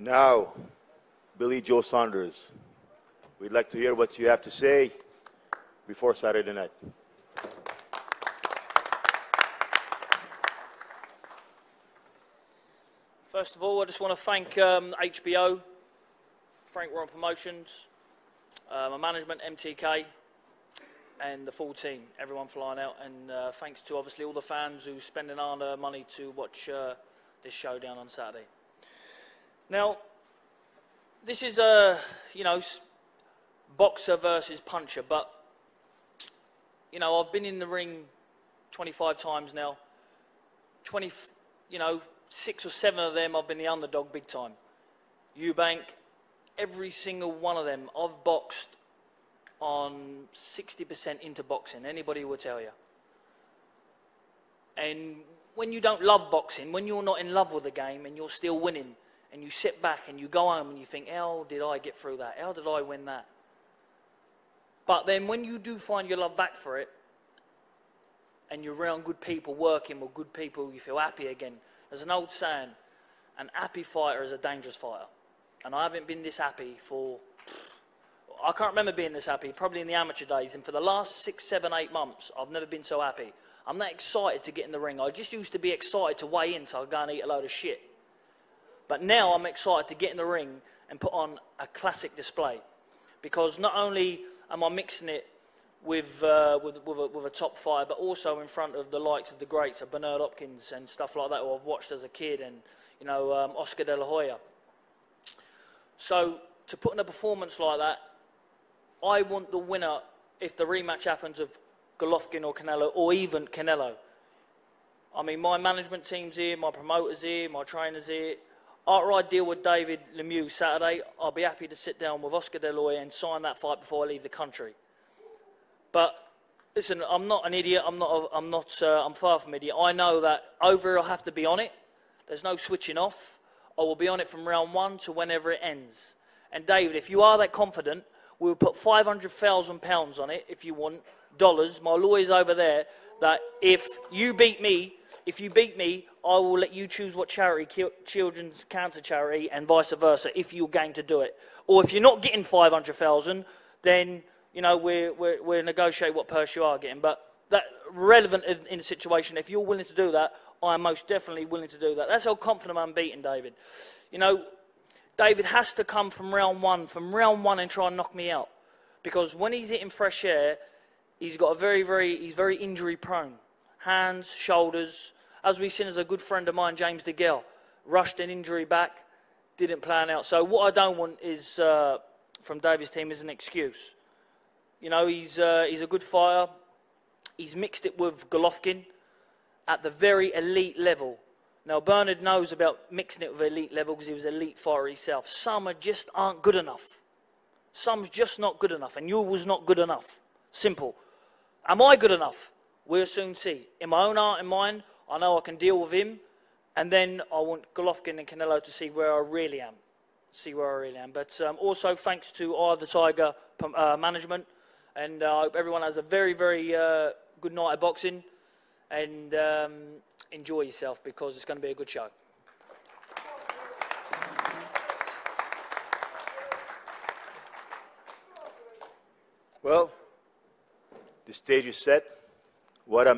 Now, Billy Joe Saunders, we'd like to hear what you have to say before Saturday night. First of all, I just want to thank HBO, Frank Warren Promotions, my management, MTK, and the full team, everyone flying out, and thanks to obviously all the fans who spending our money to watch this showdown on Saturday. Now, this is a, boxer versus puncher, but, I've been in the ring 25 times now. 6 or 7 of them I've been the underdog big time. Eubank, every single one of them I've boxed on 60% into boxing. Anybody will tell you. And when you don't love boxing, when you're not in love with the game and you're still winning, and you sit back and you go home and you think, how did I get through that? How did I win that? But then when you do find your love back for it, and you're around good people, working with good people, you feel happy again. There's an old saying, an happy fighter is a dangerous fighter. And I haven't been this happy I can't remember being this happy, probably in the amateur days. And for the last 6, 7, 8 months, I've never been so happy. I'm that excited to get in the ring. I just used to be excited to weigh in so I'd go and eat a load of shit. But now I'm excited to get in the ring and put on a classic display. Because not only am I mixing it with a top fighter, but also in front of the likes of the greats of Bernard Hopkins and stuff like that, who I've watched as a kid, and Oscar De La Hoya. So to put in a performance like that, I want the winner, if the rematch happens, of Golovkin or Canelo, or even Canelo. I mean, my management team's here, my promoter's here, my trainer's here. After I deal with David Lemieux Saturday, I'll be happy to sit down with Oscar De La Hoya and sign that fight before I leave the country. But listen, I'm not an idiot. I'm far from an idiot. I know that over here I'll have to be on it. There's no switching off. I will be on it from round 1 to whenever it ends. And David, if you are that confident, we'll put £500,000 on it if you want, dollars. My lawyer's over there. That if you beat me, I will let you choose what charity, children's cancer charity, and vice versa, if you're game to do it. Or if you're not getting 500,000, then we'll negotiate what purse you are getting. But that relevant in the situation. If you're willing to do that, I am most definitely willing to do that. That's how confident I'm beating David. David has to come from round one and try and knock me out, because when he's hitting fresh air, he's got he's very injury prone. Hands, shoulders. As we've seen, as a good friend of mine, James DeGale, rushed an injury back, didn't plan out. So what I don't want is from David's team is an excuse. He's a good fighter. He's mixed it with Golovkin at the very elite level. Now, Bernard knows about mixing it with elite level because he was an elite fighter himself. Some just aren't good enough. Some's just not good enough, and you was not good enough. Simple. Am I good enough? We'll soon see. In my own heart and mind, I know I can deal with him, and then I want Golovkin and Canelo to see where I really am. But also thanks to Eye of the Tiger management, and I hope everyone has a very, very good night of boxing, and enjoy yourself, because it's going to be a good show. Well, the stage is set. What a